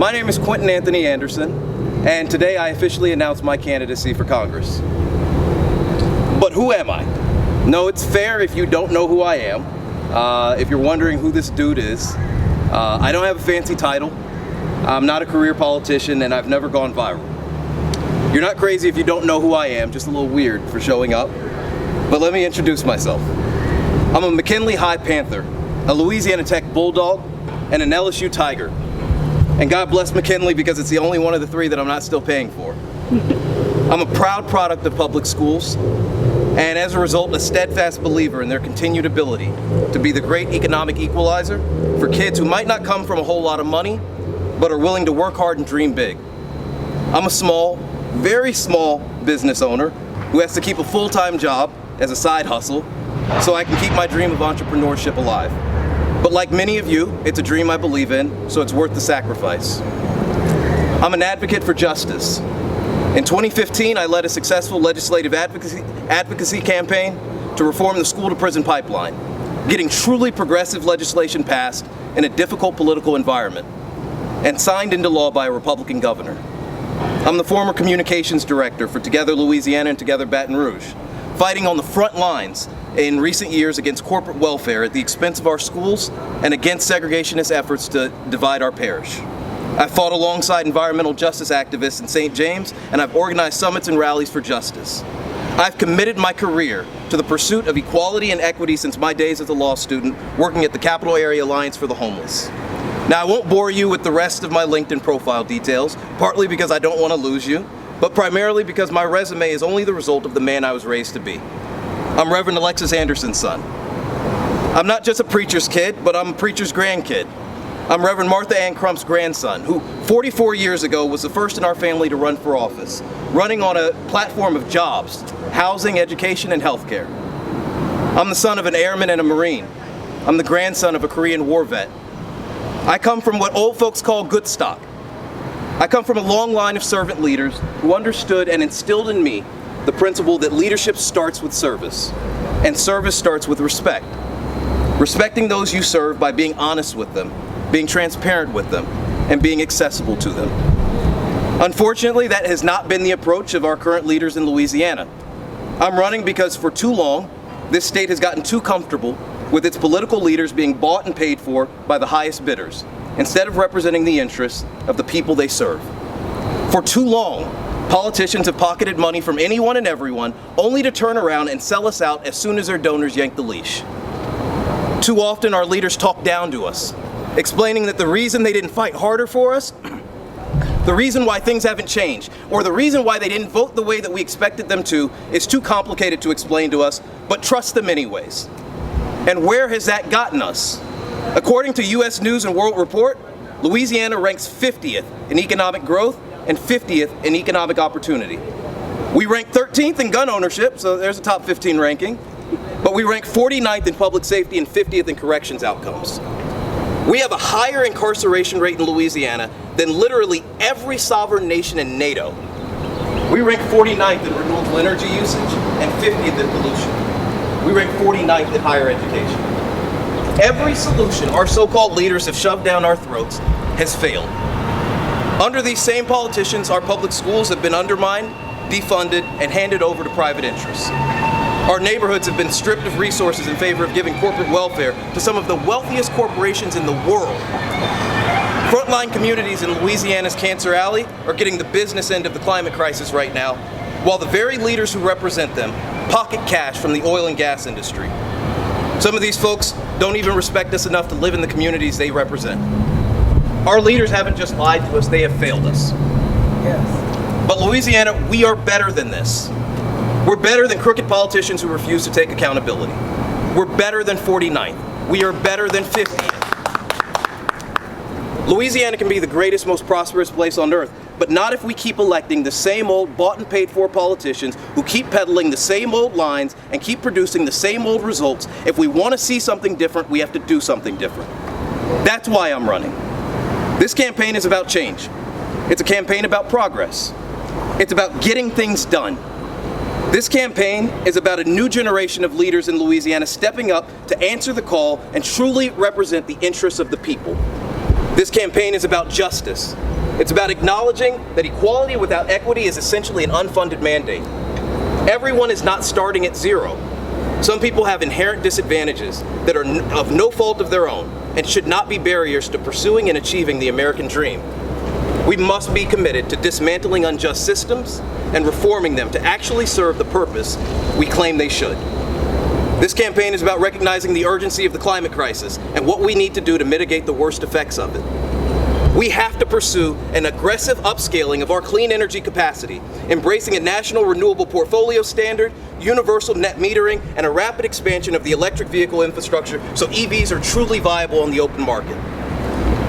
My name is Quentin Anthony Anderson, and today I officially announce my candidacy for Congress. But who am I? No, it's fair if you don't know who I am. If you're wondering who this dude is, I don't have a fancy title. I'm not a career politician, and I've never gone viral. You're not crazy if you don't know who I am, just a little weird for showing up. But let me introduce myself. I'm a McKinley High Panther, a Louisiana Tech Bulldog, and an LSU Tiger. And God bless McKinley because it's the only one of the three that I'm not still paying for. I'm a proud product of public schools, and as a result, a steadfast believer in their continued ability to be the great economic equalizer for kids who might not come from a whole lot of money, but are willing to work hard and dream big. I'm a small, very small business owner who has to keep a full-time job as a side hustle so I can keep my dream of entrepreneurship alive. But like many of you, it's a dream I believe in, so it's worth the sacrifice. I'm an advocate for justice. In 2015, I led a successful legislative advocacy campaign to reform the school-to-prison pipeline, getting truly progressive legislation passed in a difficult political environment, and signed into law by a Republican governor. I'm the former communications director for Together Louisiana and Together Baton Rouge, fighting on the front lines in recent years against corporate welfare at the expense of our schools and against segregationist efforts to divide our parish. I've fought alongside environmental justice activists in St. James, and I've organized summits and rallies for justice. I've committed my career to the pursuit of equality and equity since my days as a law student working at the Capital Area Alliance for the Homeless. Now, I won't bore you with the rest of my LinkedIn profile details, partly because I don't want to lose you, but primarily because my resume is only the result of the man I was raised to be. I'm Reverend Alexis Anderson's son. I'm not just a preacher's kid, but I'm a preacher's grandkid. I'm Reverend Martha Ann Crump's grandson, who 44 years ago was the first in our family to run for office, running on a platform of jobs, housing, education, and healthcare. I'm the son of an airman and a Marine. I'm the grandson of a Korean War vet. I come from what old folks call good stock. I come from a long line of servant leaders who understood and instilled in me the principle that leadership starts with service, and service starts with respect. Respecting those you serve by being honest with them, being transparent with them, and being accessible to them. Unfortunately, that has not been the approach of our current leaders in Louisiana. I'm running because for too long, this state has gotten too comfortable with its political leaders being bought and paid for by the highest bidders, instead of representing the interests of the people they serve. For too long, politicians have pocketed money from anyone and everyone, only to turn around and sell us out as soon as their donors yank the leash. Too often our leaders talk down to us, explaining that the reason they didn't fight harder for us, the reason why things haven't changed, or the reason why they didn't vote the way that we expected them to is too complicated to explain to us, but trust them anyways. And where has that gotten us? According to U.S. News and World Report, Louisiana ranks 50th in economic growth and 50th in economic opportunity. We rank 13th in gun ownership, so there's a top 15 ranking, but we rank 49th in public safety and 50th in corrections outcomes. We have a higher incarceration rate in Louisiana than literally every sovereign nation in NATO. We rank 49th in renewable energy usage and 50th in pollution. We rank 49th in higher education. Every solution our so-called leaders have shoved down our throats has failed. Under these same politicians, our public schools have been undermined, defunded, and handed over to private interests. Our neighborhoods have been stripped of resources in favor of giving corporate welfare to some of the wealthiest corporations in the world. Frontline communities in Louisiana's Cancer Alley are getting the business end of the climate crisis right now, while the very leaders who represent them pocket cash from the oil and gas industry. Some of these folks don't even respect us enough to live in the communities they represent. Our leaders haven't just lied to us, they have failed us. Yes. But Louisiana, we are better than this. We're better than crooked politicians who refuse to take accountability. We're better than 49th. We are better than 50th. Louisiana can be the greatest, most prosperous place on earth, but not if we keep electing the same old bought and paid for politicians who keep peddling the same old lines and keep producing the same old results. If we want to see something different, we have to do something different. That's why I'm running. This campaign is about change. It's a campaign about progress. It's about getting things done. This campaign is about a new generation of leaders in Louisiana stepping up to answer the call and truly represent the interests of the people. This campaign is about justice. It's about acknowledging that equality without equity is essentially an unfunded mandate. Everyone is not starting at zero. Some people have inherent disadvantages that are of no fault of their own and should not be barriers to pursuing and achieving the American dream. We must be committed to dismantling unjust systems and reforming them to actually serve the purpose we claim they should. This campaign is about recognizing the urgency of the climate crisis and what we need to do to mitigate the worst effects of it. We have to pursue an aggressive upscaling of our clean energy capacity, embracing a national renewable portfolio standard, universal net metering, and a rapid expansion of the electric vehicle infrastructure so EVs are truly viable on the open market.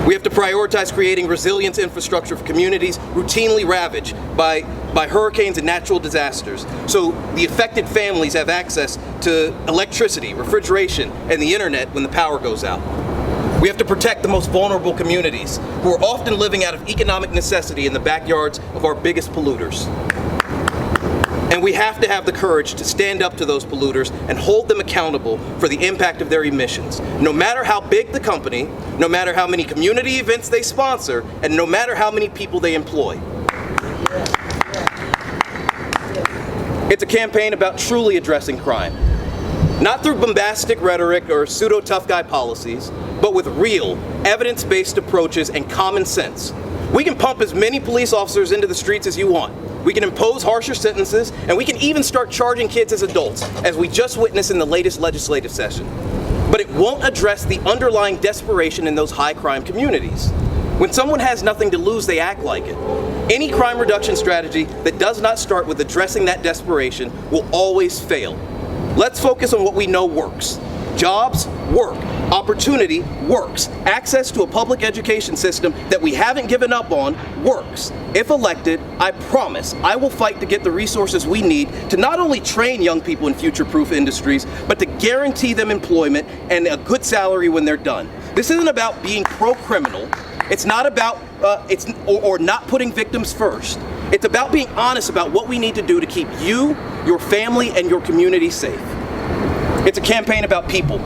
We have to prioritize creating resilience infrastructure for communities routinely ravaged by hurricanes and natural disasters, so the affected families have access to electricity, refrigeration, and the internet when the power goes out. We have to protect the most vulnerable communities who are often living out of economic necessity in the backyards of our biggest polluters. And we have to have the courage to stand up to those polluters and hold them accountable for the impact of their emissions, no matter how big the company, no matter how many community events they sponsor, and no matter how many people they employ. It's a campaign about truly addressing crime. Not through bombastic rhetoric or pseudo-tough guy policies, but with real, evidence-based approaches and common sense. We can pump as many police officers into the streets as you want. We can impose harsher sentences, and we can even start charging kids as adults, as we just witnessed in the latest legislative session. But it won't address the underlying desperation in those high-crime communities. When someone has nothing to lose, they act like it. Any crime reduction strategy that does not start with addressing that desperation will always fail. Let's focus on what we know works. Jobs work. Opportunity works. Access to a public education system that we haven't given up on works. If elected, I promise I will fight to get the resources we need to not only train young people in future-proof industries, but to guarantee them employment and a good salary when they're done. This isn't about being pro-criminal. It's not about or not putting victims first. It's about being honest about what we need to do to keep you, your family, and your community safe. It's a campaign about people.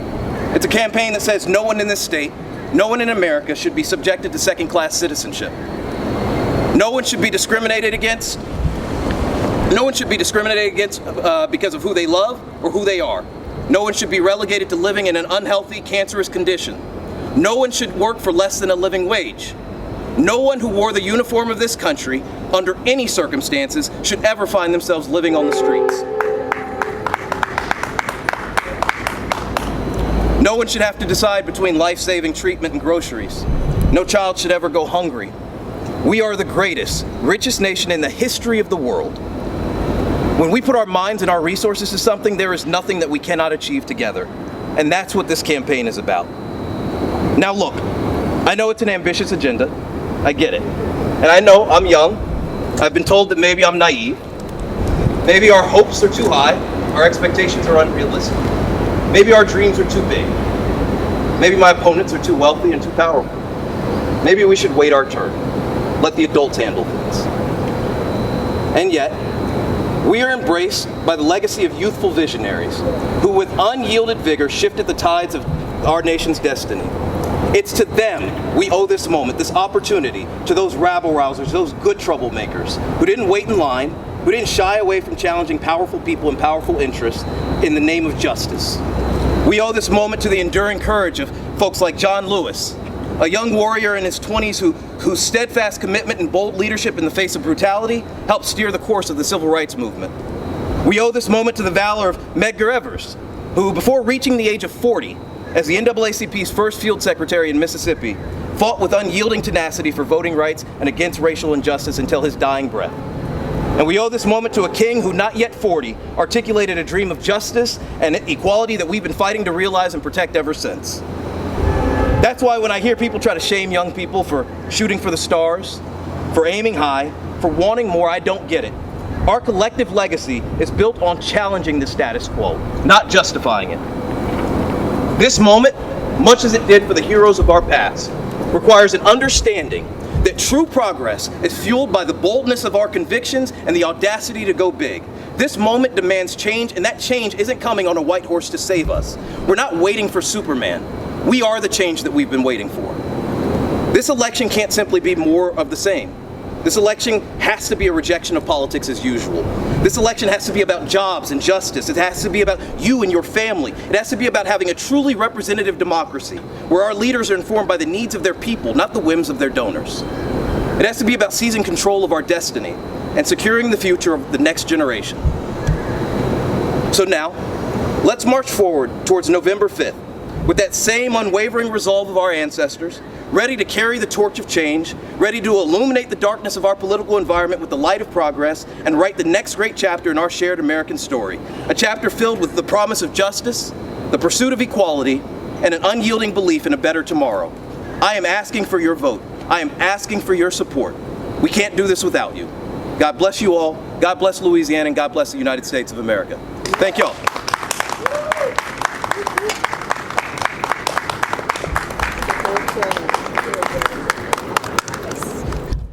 It's a campaign that says no one in this state, no one in America should be subjected to second-class citizenship. No one should be discriminated against. No one should be discriminated against because of who they love or who they are. No one should be relegated to living in an unhealthy, cancerous condition. No one should work for less than a living wage. No one who wore the uniform of this country, under any circumstances, should ever find themselves living on the streets. No one should have to decide between life-saving treatment and groceries. No child should ever go hungry. We are the greatest, richest nation in the history of the world. When we put our minds and our resources to something, there is nothing that we cannot achieve together. And that's what this campaign is about. Now look, I know it's an ambitious agenda. I get it. And I know I'm young. I've been told that maybe I'm naive. Maybe our hopes are too high. Our expectations are unrealistic. Maybe our dreams are too big. Maybe my opponents are too wealthy and too powerful. Maybe we should wait our turn. Let the adults handle things. And yet, we are embraced by the legacy of youthful visionaries who with unyielded vigor shifted the tides of our nation's destiny. It's to them we owe this moment, this opportunity, to those rabble-rousers, those good troublemakers who didn't wait in line, who didn't shy away from challenging powerful people and powerful interests in the name of justice. We owe this moment to the enduring courage of folks like John Lewis, a young warrior in his 20s whose steadfast commitment and bold leadership in the face of brutality helped steer the course of the civil rights movement. We owe this moment to the valor of Medgar Evers, who, before reaching the age of 40, as the NAACP's first field secretary in Mississippi, fought with unyielding tenacity for voting rights and against racial injustice until his dying breath. And we owe this moment to a king who, not yet 40, articulated a dream of justice and equality that we've been fighting to realize and protect ever since. That's why when I hear people try to shame young people for shooting for the stars, for aiming high, for wanting more, I don't get it. Our collective legacy is built on challenging the status quo, not justifying it. This moment, much as it did for the heroes of our past, requires an understanding that true progress is fueled by the boldness of our convictions and the audacity to go big. This moment demands change, and that change isn't coming on a white horse to save us. We're not waiting for Superman. We are the change that we've been waiting for. This election can't simply be more of the same. This election has to be a rejection of politics as usual. This election has to be about jobs and justice. It has to be about you and your family. It has to be about having a truly representative democracy, where our leaders are informed by the needs of their people, not the whims of their donors. It has to be about seizing control of our destiny and securing the future of the next generation. So now, let's march forward towards November 5th with that same unwavering resolve of our ancestors, ready to carry the torch of change, ready to illuminate the darkness of our political environment with the light of progress, and write the next great chapter in our shared American story. A chapter filled with the promise of justice, the pursuit of equality, and an unyielding belief in a better tomorrow. I am asking for your vote. I am asking for your support. We can't do this without you. God bless you all. God bless Louisiana, and God bless the United States of America. Thank y'all.